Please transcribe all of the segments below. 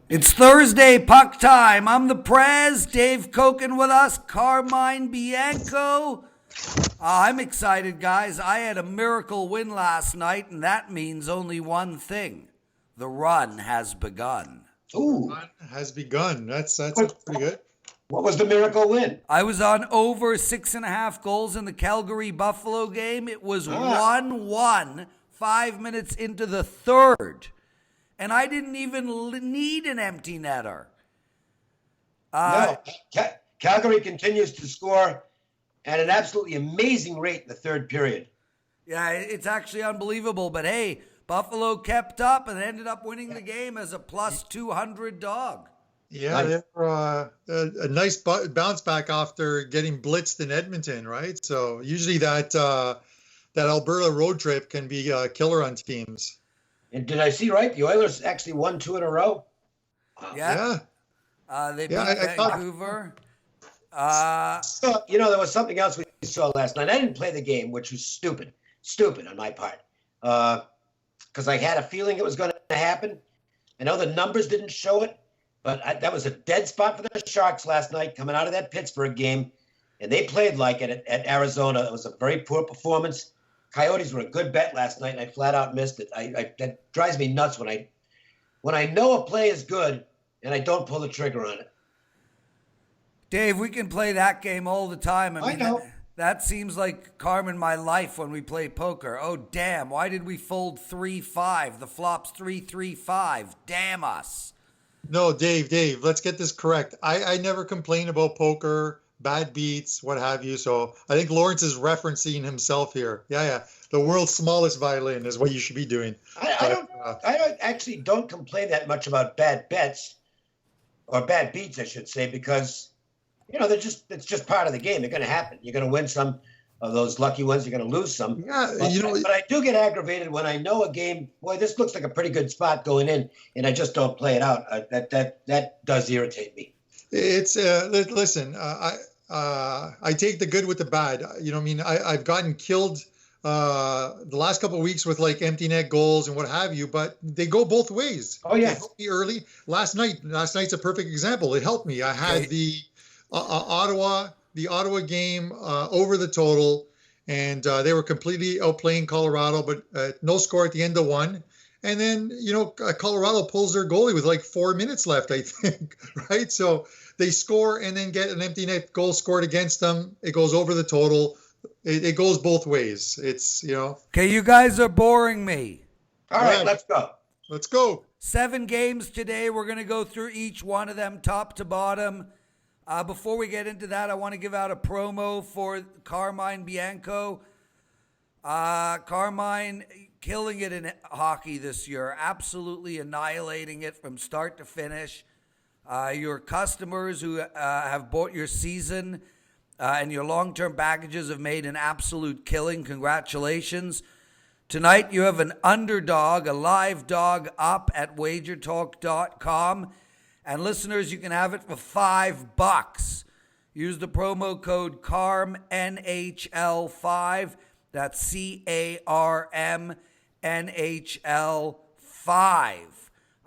It's Thursday, puck time. I'm the Prez, Dave Cokin with us, Carmine Bianco. I'm excited, guys. I had a miracle win last night, and that means only one thing. The run has begun. Ooh. The run has begun. That's pretty good. What was the miracle win? I was on over 6.5 goals in the Calgary-Buffalo game. It was 1-1, 5 minutes into the third. And I didn't even need an empty netter. No, Calgary continues to score at an absolutely amazing rate in the third period. Yeah, it's actually unbelievable. But hey, Buffalo kept up and ended up winning the game as a plus 200 dog. Yeah, they were a nice bounce back after getting blitzed in Edmonton, right? So usually that Alberta road trip can be a killer on teams. And did I see right? The Oilers actually won 2 in a row. Yeah. They beat Vancouver. So, there was something else we saw last night. I didn't play the game, which was stupid on my part. Because I had a feeling it was going to happen. I know the numbers didn't show it, but that was a dead spot for the Sharks last night coming out of that Pittsburgh game. And they played like it at Arizona. It was a very poor performance. Coyotes were a good bet last night, and I flat out missed it. That drives me nuts when I know a play is good and I don't pull the trigger on it. Dave, we can play that game all the time. I know. That seems like Carmen my life when we play poker. Oh, damn. Why did we fold 3-5? The flop's 3-3-5. Damn us. No, Dave, let's get this correct. I never complain about poker, bad beats, what have you. So I think Lawrence is referencing himself here. Yeah. The world's smallest violin is what you should be doing. I actually don't complain that much about bad bets or bad beats, I should say, because it's just part of the game. They're going to happen. You're going to win some of those lucky ones. You're going to lose some. Yeah, but I do get aggravated when I know a game. Boy, this looks like a pretty good spot going in, and I just don't play it out. That does irritate me. It's listen. I take the good with the bad. I've gotten killed the last couple of weeks with like empty net goals and what have you, but they go both ways. Oh yeah, they helped me early. Last night's a perfect example. It helped me. I had the Ottawa game over the total, and they were completely outplaying Colorado, but no score at the end of one. And then, Colorado pulls their goalie with like 4 minutes left, I think, right? So they score and then get an empty net goal scored against them. It goes over the total. It goes both ways. It's, Okay, you guys are boring me. All right, let's go. Let's go. 7 games today. We're going to go through each one of them top to bottom. Before we get into that, I want to give out a promo for Carmine Bianco. Carmine killing it in hockey this year, absolutely annihilating it from start to finish. Your customers who have bought your season and your long-term packages have made an absolute killing. Congratulations. Tonight you have an underdog, a live dog up at WagerTalk.com. And listeners, you can have it for $5. Use the promo code CARMNHL5. That's CARMNHL5.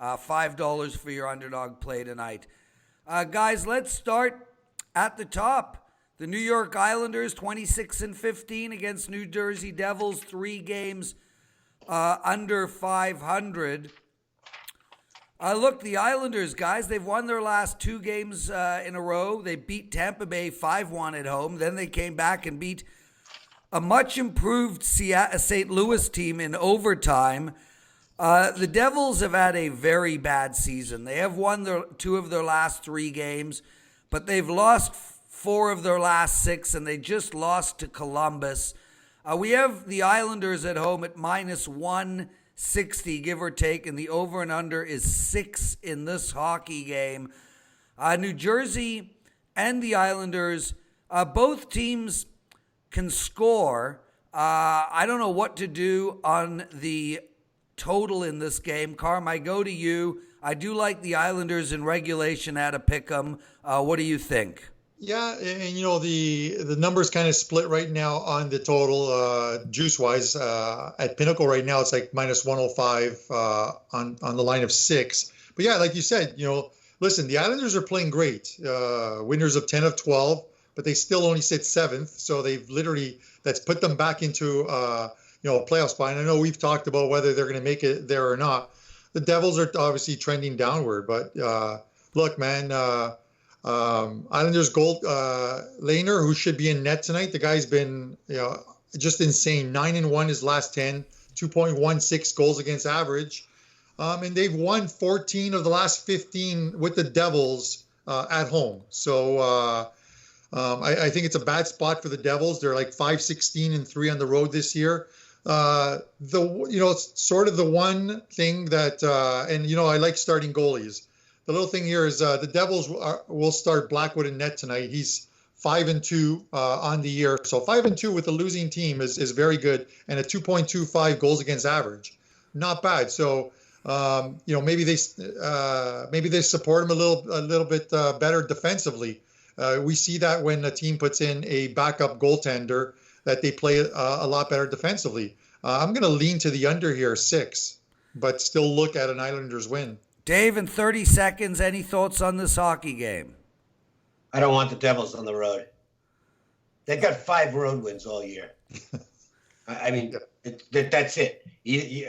$5 for your underdog play tonight. Guys, let's start at the top. The New York Islanders, 26-15 against New Jersey Devils, 3 games under 500. Look, the Islanders, guys, they've won their last 2 games in a row. They beat Tampa Bay 5-1 at home. Then they came back and beat a much improved St. Louis team in overtime. The Devils have had a very bad season. They have won 2 of their last 3 games, but they've lost 4 of their last 6, and they just lost to Columbus. We have the Islanders at home at minus 160, give or take, and the over and under is 6 in this hockey game. New Jersey and the Islanders, both teams can score. I don't know what to do on the total in this game. Carm, I go to you. I do like the Islanders in regulation at a pick'em. What do you think? Yeah, and the numbers kind of split right now on the total juice wise. At Pinnacle right now, it's like minus 105 on the line of 6. But yeah, like you said, listen, the Islanders are playing great. Winners of 10 of 12, but they still only sit seventh. So that's put them back into, a playoff spot. And I know we've talked about whether they're going to make it there or not. The Devils are obviously trending downward, but look, man, Islanders gold Lehner, who should be in net tonight. The guy's been, just insane. 9-1 his last 10, 2.16 goals against average. And they've won 14 of the last 15 with the Devils at home. So I think it's a bad spot for the Devils. They're like 5-16-3 on the road this year. Sort of the one thing that, I like starting goalies. The little thing here is the Devils will start Blackwood in net tonight. He's 5-2 on the year. So 5-2 with a losing team is very good, and a 2.25 goals against average. Not bad. So, maybe they support him a little bit better defensively. We see that when a team puts in a backup goaltender, that they play a lot better defensively. I'm going to lean to the under here, 6, but still look at an Islanders win. Dave, in 30 seconds, any thoughts on this hockey game? I don't want the Devils on the road. They've got 5 road wins all year. I mean, that's it.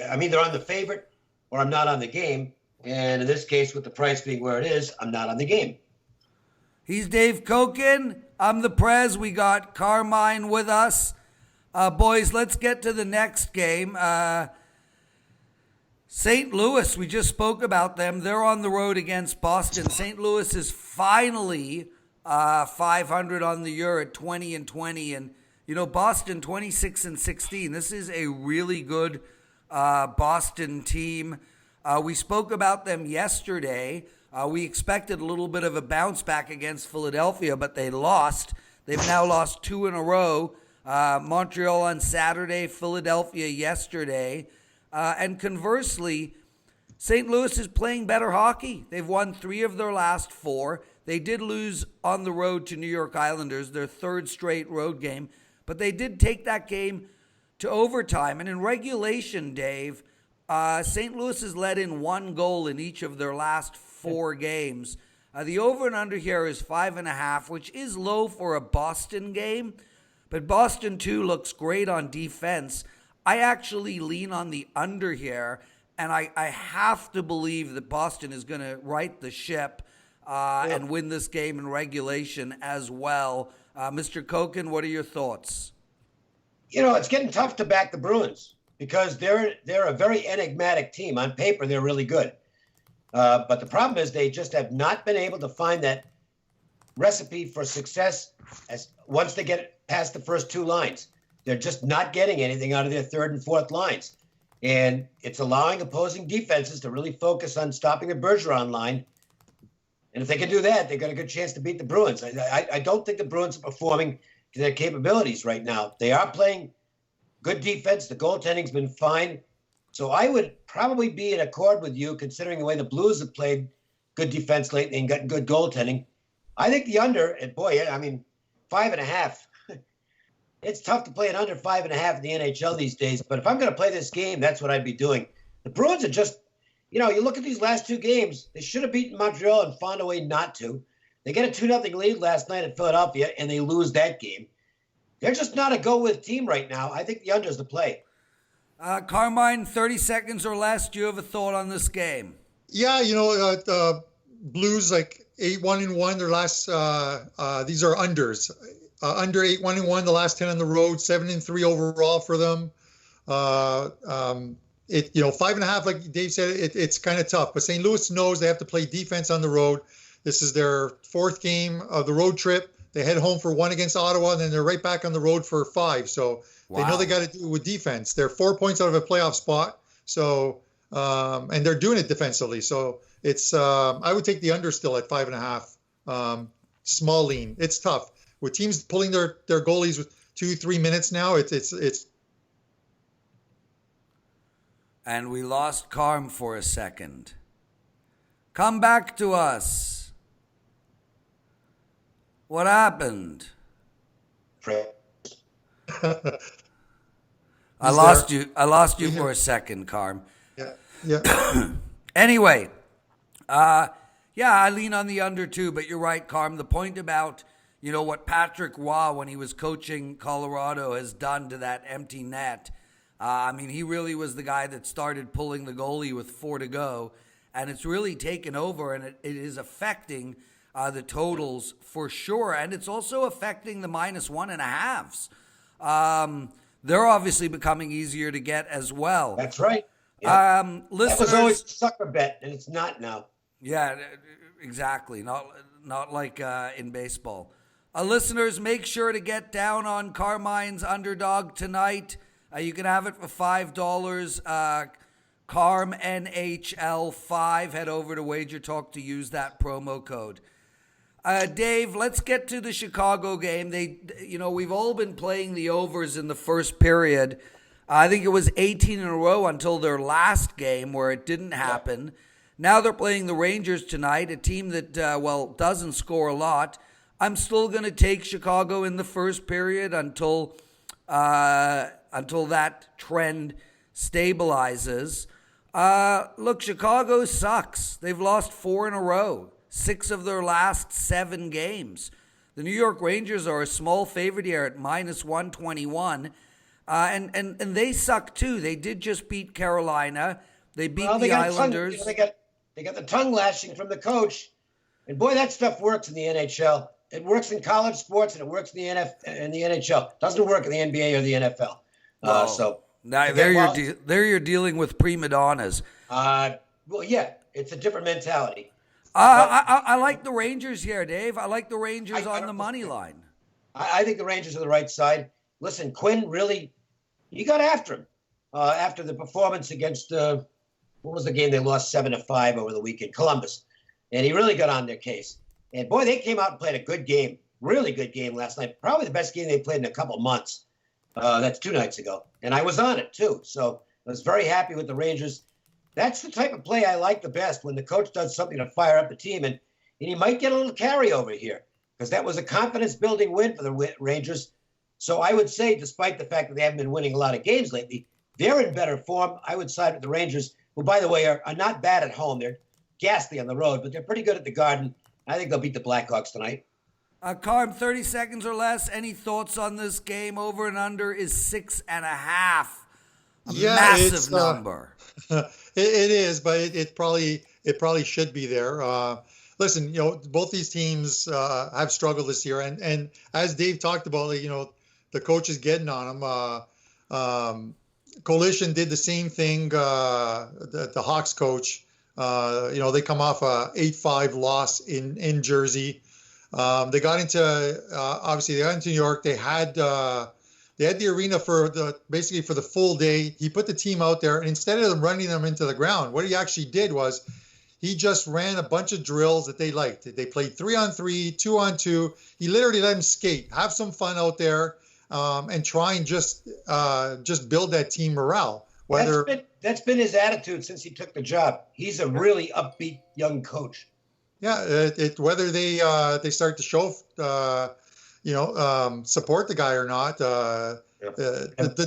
I'm either on the favorite or I'm not on the game. And in this case, with the price being where it is, I'm not on the game. He's Dave Cokin. I'm the Prez. We got Carmine with us. Boys, let's get to the next game. St. Louis, we just spoke about them. They're on the road against Boston. St. Louis is finally 500 on the year at 20-20. And, Boston 26-16. This is a really good Boston team. We spoke about them yesterday. We expected a little bit of a bounce back against Philadelphia, but they lost. They've now lost 2 in a row. Montreal on Saturday, Philadelphia yesterday. And conversely, St. Louis is playing better hockey. They've won 3 of their last 4. They did lose on the road to New York Islanders, their 3rd straight road game. But they did take that game to overtime. And in regulation, Dave, St. Louis has let in 1 goal in each of their last 4 games. The over and under here is 5.5, which is low for a Boston game. But Boston, too, looks great on defense. I actually lean on the under here, and I have to believe that Boston is going to right the ship and win this game in regulation as well. Mr. Cokin, what are your thoughts? It's getting tough to back the Bruins because they're a very enigmatic team. On paper, they're really good. But the problem is they just have not been able to find that recipe for success once they get past the first 2 lines. They're just not getting anything out of their 3rd and 4th lines. And it's allowing opposing defenses to really focus on stopping the Bergeron line. And if they can do that, they've got a good chance to beat the Bruins. I don't think the Bruins are performing to their capabilities right now. They are playing good defense. The goaltending's been fine. So I would probably be in accord with you, considering the way the Blues have played good defense lately and gotten good goaltending. I think the under, and boy, 5.5. It's tough to play an under 5.5 in the NHL these days, but if I'm going to play this game, that's what I'd be doing. The Bruins are just, you look at these last 2 games, they should have beaten Montreal and found a way not to. They get a 2-0 lead last night at Philadelphia, and they lose that game. They're just not a go-with team right now. I think the under is the play. Carmine, 30 seconds or less. Do you have a thought on this game? Yeah, Blues, like 8-1-1, their last, these are unders. Under 8-1-1, the last 10 on the road, 7-3 overall for them. 5.5, like Dave said, it's kind of tough. But St. Louis knows they have to play defense on the road. This is their 4th game of the road trip. They head home for 1 against Ottawa, and then they're right back on the road for 5. So They know they got to do it with defense. They're 4 points out of a playoff spot. So, and they're doing it defensively. So it's, I would take the under still at 5.5. Small lean. It's tough. With teams pulling their goalies with 2-3 minutes now, it's. And we lost Carm for a second. Come back to us. What happened? I lost you for a second, Carm. Yeah. Anyway, Yeah, I lean on the under too, but you're right, Carm. The point about, what Patrick Roy, when he was coaching Colorado, has done to that empty net. He really was the guy that started pulling the goalie with 4 to go, and it's really taken over, and it is affecting the totals for sure, and it's also affecting the -1.5s. They're obviously becoming easier to get as well. That's right. Yeah. Listeners, that was always a sucker bet, and it's not now. Yeah, exactly. Not like in baseball. Listeners, make sure to get down on Carmine's underdog tonight. You can have it for $5. Carm NHL 5. Head over to WagerTalk to use that promo code. Dave, let's get to the Chicago game. We've all been playing the overs in the first period. I think it was 18 in a row until their last game where it didn't happen. Yeah. Now they're playing the Rangers tonight, a team that, doesn't score a lot. I'm still going to take Chicago in the first period until that trend stabilizes. Look, Chicago sucks. They've lost 4 in a row, 6 of their last 7 games. The New York Rangers are a small favorite here at -121. And they suck too. They did just beat Carolina. They beat the Islanders. They got the tongue lashing from the coach. And boy, that stuff works in the NHL. It works in college sports and it works in the NHL. It doesn't work in the NBA or the NFL. There you're dealing with prima donnas. It's a different mentality. I like the Rangers here, Dave. I like the Rangers on the money line. I think the Rangers are the right side. Listen, Quinn he got after him after the performance against what was the game they lost 7-5 over the weekend? Columbus. And he really got on their case. And boy, they came out and played a good game, really good game last night. Probably the best game they played in a couple months. That's 2 nights ago. And I was on it too. So I was very happy with the Rangers. That's the type of play I like the best, when the coach does something to fire up the team. And he might get a little carryover here, because that was a confidence-building win for the Rangers. So I would say, despite the fact that they haven't been winning a lot of games lately, they're in better form. I would side with the Rangers, who, by the way, are not bad at home. They're ghastly on the road, but they're pretty good at the Garden. I think they'll beat the Blackhawks tonight. Carm, 30 seconds or less. Any thoughts on this game? Over and under is 6.5. Massive number. It is, but it probably should be there. Listen, both these teams have struggled this year, and as Dave talked about, the coach is getting on them. Coalition did the same thing. The Hawks coach, they come off a 8-5 loss in Jersey. They got into New York. They had the arena for the full day. He put the team out there, and instead of running them into the ground, what he actually did was he just ran a bunch of drills that they liked. They played 3-on-3, 2-on-2. He literally let them skate, have some fun out there, and try and just build that team morale. That's been his attitude since he took the job. He's a really upbeat young coach. Yeah, whether they start to show support the guy or not. The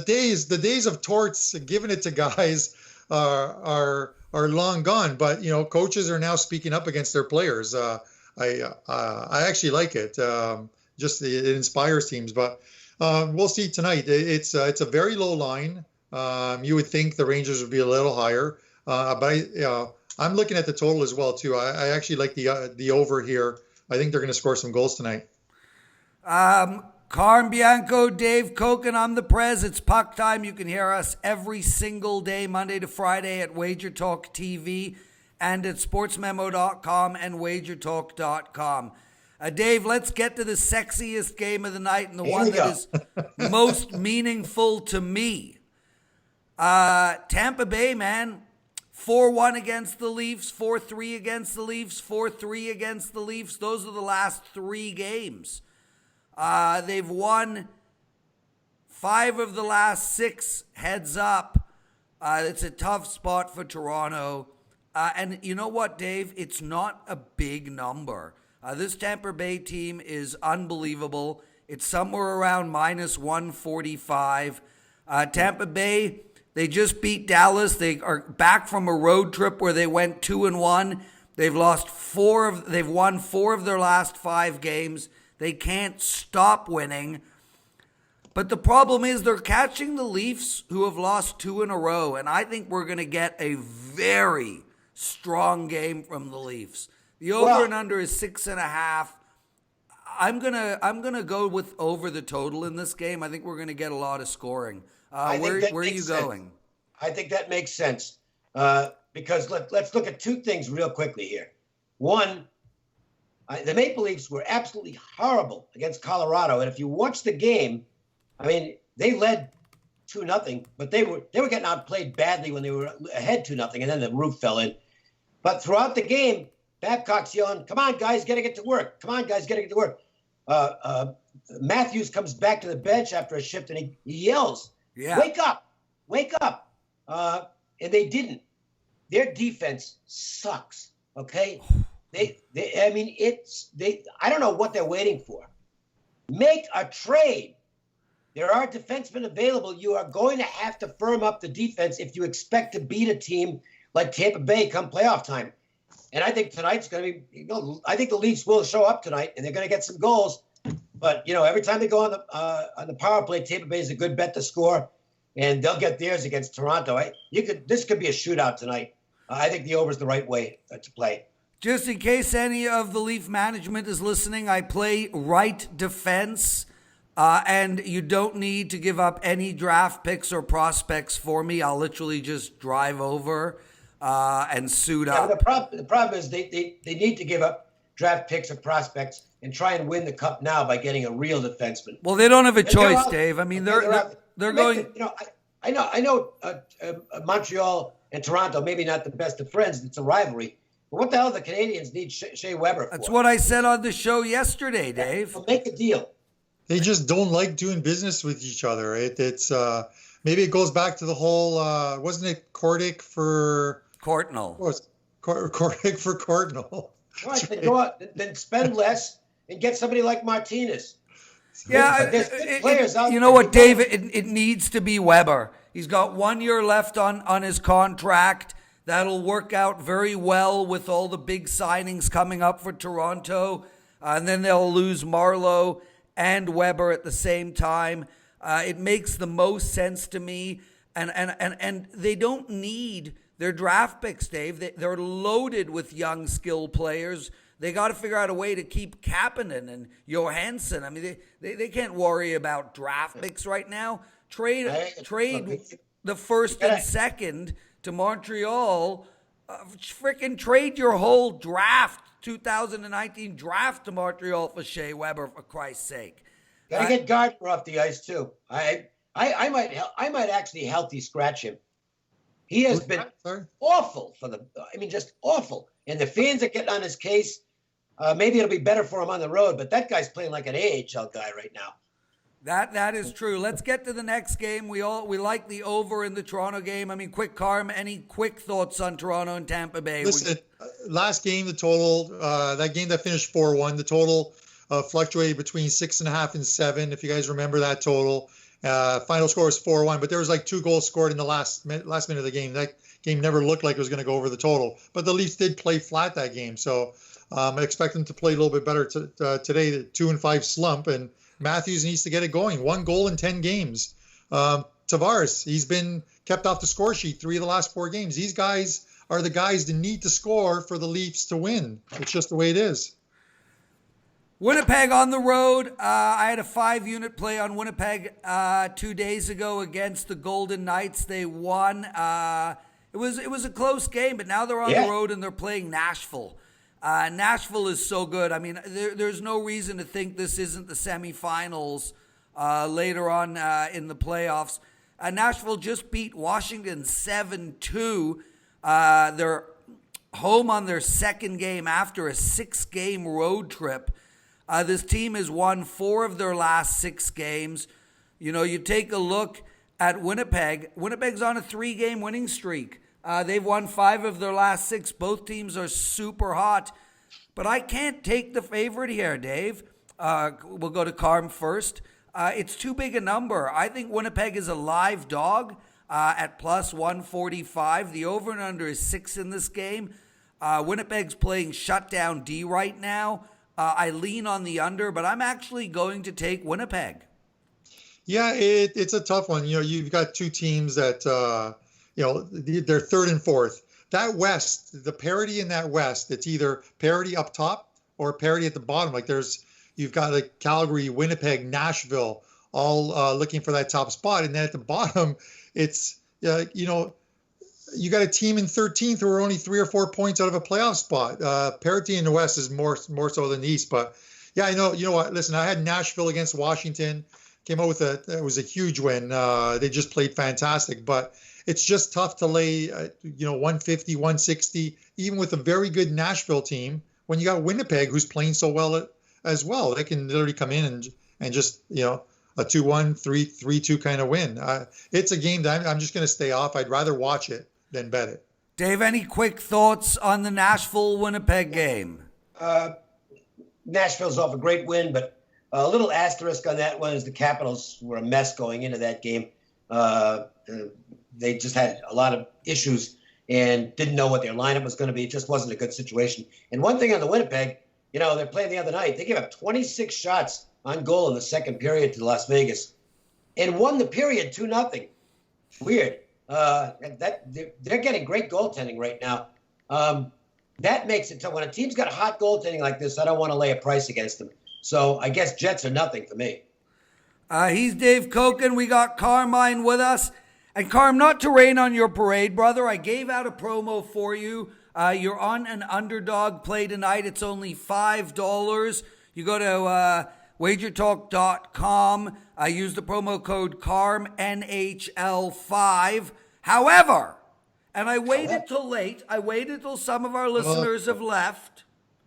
days of torts giving it to guys are long gone. But coaches are now speaking up against their players. I actually like it. It inspires teams. But we'll see tonight. It's a very low line. You would think the Rangers would be a little higher, but I'm looking at the total as well too. I actually like the over here. I think they're going to score some goals tonight. Carm Bianco, Dave Cokin, I'm the Prez. It's puck time. You can hear us every single day, Monday to Friday at WagerTalk TV and at sportsmemo.com and wagertalk.com. Dave, let's get to the sexiest game of the night and the one that is most meaningful to me. Tampa Bay, man. 4-1 against the Leafs, 4-3 against the Leafs, 4-3 against the Leafs. Those are the last 3 games. They've won 5 of the last 6 heads up. It's a tough spot for Toronto. And you know what, Dave? It's not a big number. This Tampa Bay team is unbelievable. It's somewhere around -145. Tampa Bay, they just beat Dallas. They are back from a road trip where they went 2-1. They've won 4 of their last 5 games. They can't stop winning. But the problem is they're catching the Leafs, who have lost 2 in a row, and I think we're going to get a very strong game from the Leafs. The over and under is 6.5. I'm gonna go with over the total in this game. I think we're going to get a lot of scoring. Where are you going? I think that makes sense because let's look at 2 things real quickly here. One, the Maple Leafs were absolutely horrible against Colorado, and if you watch the game, I mean, they led 2-0, but they were getting outplayed badly when they were ahead 2-0, and then the roof fell in. But throughout the game, Babcock's yelling, "Come on, guys, gotta get to work! Come on, guys, gotta get to work!" Matthews comes back to the bench after a shift, and he yells, "Wake up! Wake up!" And they didn't. Their defense sucks. Okay, I don't know what they're waiting for. Make a trade. There are defensemen available. You are going to have to firm up the defense if you expect to beat a team like Tampa Bay come playoff time. And I think tonight's going to be, I think the Leafs will show up tonight, and they're going to get some goals. But, every time they go on the power play, Tampa Bay is a good bet to score, and they'll get theirs against Toronto. This could be a shootout tonight. I think the over is the right way to play. Just in case any of the Leaf management is listening, I play right defense. And you don't need to give up any draft picks or prospects for me. I'll literally just drive over and suit up. The problem is they need to give up draft picks or prospects and try and win the cup now by getting a real defenseman. Well, they don't have a choice, Dave. I mean, they're going. I know. Montreal and Toronto, maybe not the best of friends. It's a rivalry. But what the hell do the Canadians need Shea Weber for? That's what I said on the show yesterday, Dave. Well, make a deal. They just don't like doing business with each other. Right? It's maybe it goes back to the whole wasn't it Cordic for Courtnall? Cordic for Courtnall. Right, then go out, then spend less and get somebody like Martinez. Yeah, there's players out. You know what, Dave? It needs to be Weber. He's got 1 year left on his contract. That'll work out very well with all the big signings coming up for Toronto, and then they'll lose Marleau and Weber at the same time. It makes the most sense to me. And they don't need their draft picks, Dave. They're loaded with young, skilled players. They got to figure out a way to keep Kapanen and Johansson. I mean, they can't worry about draft picks right now. Trade the first and second to Montreal. Freaking trade your whole draft. 2019 draft to Montreal for Shea Weber, for Christ's sake. Gotta get Gardner off the ice too. I might actually healthy scratch him. He has been awful just awful. And the fans are getting on his case. Maybe it'll be better for him on the road, but that guy's playing like an AHL guy right now. That is true. Let's get to the next game. We like the over in the Toronto game. I mean, quick, Carm, any quick thoughts on Toronto and Tampa Bay? Listen, last game, the total, that game that finished 4-1, the total fluctuated between 6.5 and 7, if you guys remember that total. Final score was 4-1, but there was like 2 goals scored in the last minute of the game. That game never looked like it was going to go over the total. But the Leafs did play flat that game, so I expect them to play a little bit better today, the 2-5 slump, and Matthews needs to get it going. 1 goal in 10 games. Tavares, he's been kept off the score sheet 3 of the last 4 games. These guys are the guys that need to score for the Leafs to win. It's just the way it is. Winnipeg on the road. I had a 5-unit play on Winnipeg 2 days ago against the Golden Knights. They won. It was a close game, but now they're on the road and they're playing Nashville. Nashville is so good. I mean, there's no reason to think this isn't the semifinals later on in the playoffs. Nashville just beat Washington 7-2. They're home on their second game after a 6-game road trip. This team has won 4 of their last 6 games. You know, you take a look at Winnipeg. Winnipeg's on a 3-game winning streak. They've won 5 of their last 6. Both teams are super hot. But I can't take the favorite here, Dave. We'll go to Carm first. It's too big a number. I think Winnipeg is a live dog at plus 145. The over and under is 6 in this game. Winnipeg's playing shutdown D right now. I lean on the under, but I'm actually going to take Winnipeg. Yeah, it's a tough one. You've got two teams that, they're third and fourth. That West, the parity in that West, it's either parity up top or parity at the bottom. Like you've got like Calgary, Winnipeg, Nashville, all looking for that top spot. And then at the bottom, it's, you got a team in 13th who are only 3 or 4 points out of a playoff spot. Parity in the West is more so than the East. But yeah, I know. You know what? Listen, I had Nashville against Washington. Came out with it was a huge win. They just played fantastic. But it's just tough to lay, 150, 160, even with a very good Nashville team. When you got Winnipeg, who's playing so well as well, they can literally come in and just a 2-1, 3-2 kind of win. It's a game that I'm just going to stay off. I'd rather watch it than bet it. Dave, any quick thoughts on the Nashville-Winnipeg game? Nashville's off a great win, but a little asterisk on that one is the Capitals were a mess going into that game. They just had a lot of issues and didn't know what their lineup was going to be. It just wasn't a good situation. And one thing on the Winnipeg, they're playing the other night. They gave up 26 shots on goal in the second period to Las Vegas and won the period 2-0. Weird. They're getting great goaltending right now. That makes it tough. When a team's got hot goaltending like this, I don't want to lay a price against them. So I guess Jets are nothing for me. He's Dave Cokin. We got Carmine with us. And Carm, not to rain on your parade, brother, I gave out a promo for you. You're on an underdog play tonight. It's only $5. You go to WagerTalk.com. Use the promo code CARMNHL5. However, and I waited till late. I waited till some of our listeners have left.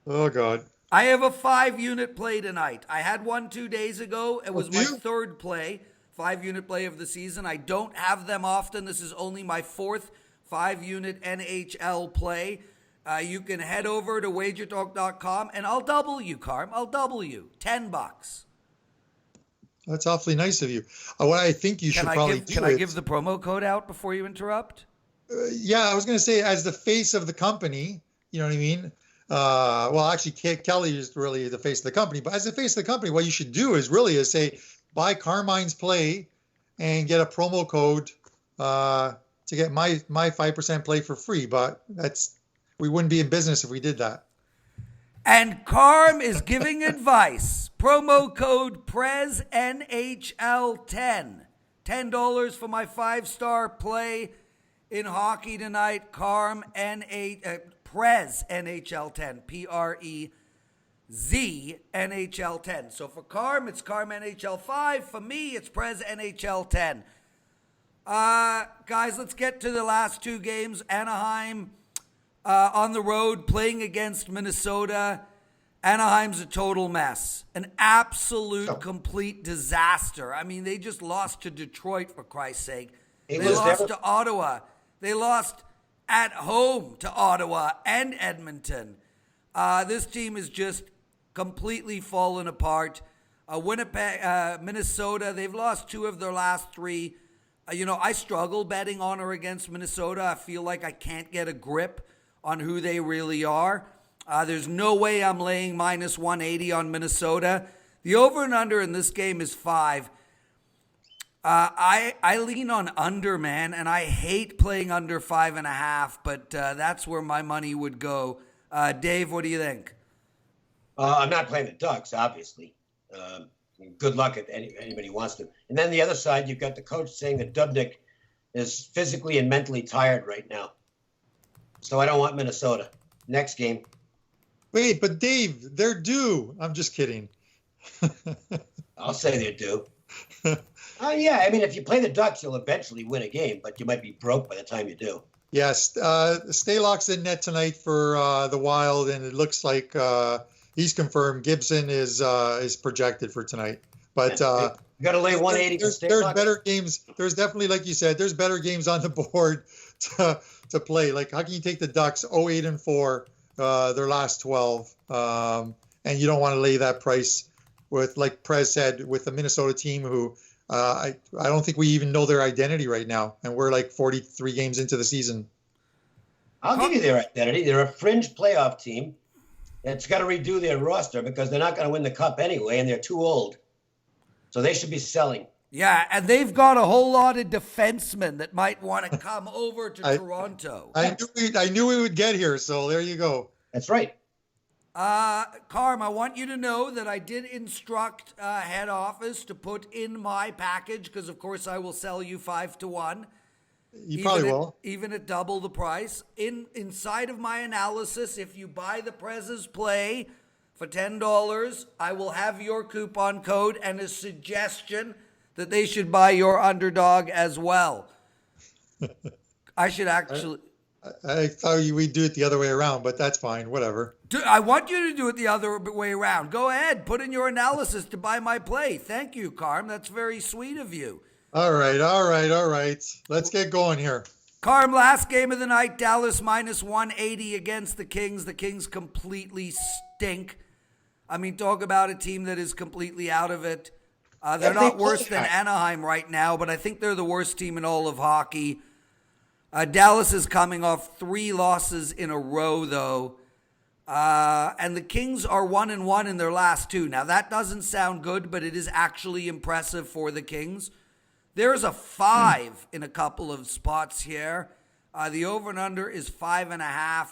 Oh, God. I have a 5-unit play tonight. I had one 2 days ago. It was my third play, 5-unit play of the season. I don't have them often. This is only my fourth 5-unit NHL play. You can head over to WagerTalk.com, and I'll double you, Carm. I'll double you. $10. That's awfully nice of you. What I think you should probably do. Can I give the promo code out before you interrupt? Yeah, I was going to say, as the face of the company, you know what I mean? Well, actually, Kelly is really the face of the company. But as the face of the company, what you should do is say, buy Carmine's play and get a promo code to get my 5% play for free. But we wouldn't be in business if we did that. And Carm is giving advice. Promo code Prez NHL10. $10 for my 5-star play in hockey tonight. Carm Prez NHL10. Prez NHL10. So for Carm, it's Carm NHL5. For me, it's Prez NHL10. Guys, let's get to the last two games. Anaheim on the road playing against Minnesota. Anaheim's a total mess. An absolute, complete disaster. I mean, they just lost to Detroit, for Christ's sake. They lost to Ottawa. They lost at home to Ottawa and Edmonton. This team is just completely fallen apart. Winnipeg, Minnesota, they've lost 2 of their last 3. I struggle betting on or against Minnesota. I feel like I can't get a grip on who they really are. There's no way I'm laying minus 180 on Minnesota. The over and under in this game is 5. I lean on under, man, and I hate playing under 5.5, but that's where my money would go. Dave, what do you think? I'm not playing the Ducks, obviously. Good luck if anybody wants to. And then the other side, you've got the coach saying that Dubnyk is physically and mentally tired right now. So I don't want Minnesota. Next game. Wait, but Dave, they're due. I'm just kidding. I'll say they're due. Yeah, I mean, if you play the Ducks, you'll eventually win a game, but you might be broke by the time you do. Yes, Stalock's in net tonight for the Wild, and it looks like he's confirmed. Gibson is projected for tonight. But you got to lay 180. There's better games. There's definitely, like you said, there's better games on the board to play. Like, how can you take the Ducks 0-8-4, their last 12, and you don't want to lay that price with, like Prez said, with the Minnesota team who I don't think we even know their identity right now, and we're like 43 games into the season. I'll give you their identity. They're a fringe playoff team that's got to redo their roster because they're not going to win the cup anyway, and they're too old. So they should be selling. Yeah, and they've got a whole lot of defensemen that might want to come over to Toronto. I knew we would get here, so there you go. That's right. Carm, I want you to know that I did instruct head office to put in my package because, of course, I will sell you 5-1. You probably will. Even at double the price. Inside of my analysis, if you buy the Prez's play for $10, I will have your coupon code and a suggestion that they should buy your underdog as well. I should actually... I thought we'd do it the other way around, but that's fine. Whatever. I want you to do it the other way around. Go ahead. Put in your analysis to buy my play. Thank you, Carm. That's very sweet of you. All right. Let's get going here. Carm, last game of the night, Dallas minus 180 against the Kings. The Kings completely stink. I mean, talk about a team that is completely out of it. They're not worse than Anaheim right now, but I think they're the worst team in all of hockey. Dallas is coming off 3 losses in a row, though. And the Kings are 1-1 in their last 2. Now, that doesn't sound good, but it is actually impressive for the Kings. There's a 5 in a couple of spots here. The over and under is 5.5.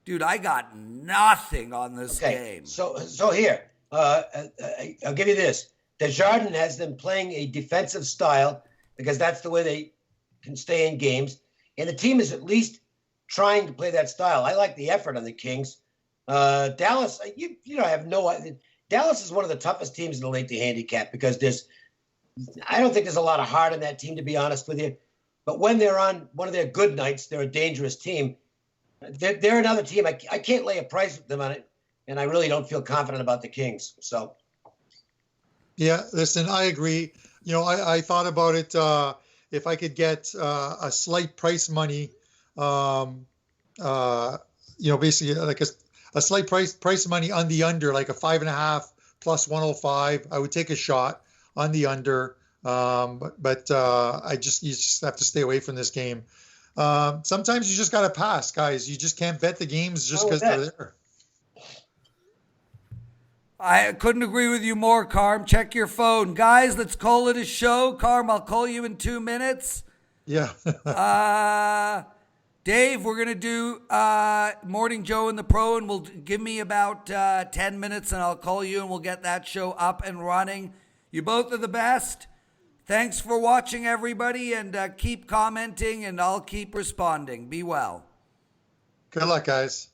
Dude, I got nothing on this game. So here, I'll give you this. Desjardins has them playing a defensive style because that's the way they can stay in games. And the team is at least trying to play that style. I like the effort on the Kings. Dallas, you have no idea. Dallas is one of the toughest teams in the league to handicap because I don't think there's a lot of heart in that team, to be honest with you. But when they're on one of their good nights, they're a dangerous team. They're another team. I can't lay a price with them on it, and I really don't feel confident about the Kings. So, yeah, listen, I agree. I thought about it. If I could get a slight price money, basically like a slight price money on the under, like a 5.5 plus 105, I would take a shot on the under. But you just have to stay away from this game. Sometimes you just got to pass, guys. You just can't bet the games just because they're there. I couldn't agree with you more, Carm. Check your phone. Guys, let's call it a show. Carm, I'll call you in 2 minutes. Yeah. Dave, we're going to do Morning Joe and the Pro, and we'll give me about 10 minutes, and I'll call you, and we'll get that show up and running. You both are the best. Thanks for watching, everybody, and keep commenting, and I'll keep responding. Be well. Good luck, guys.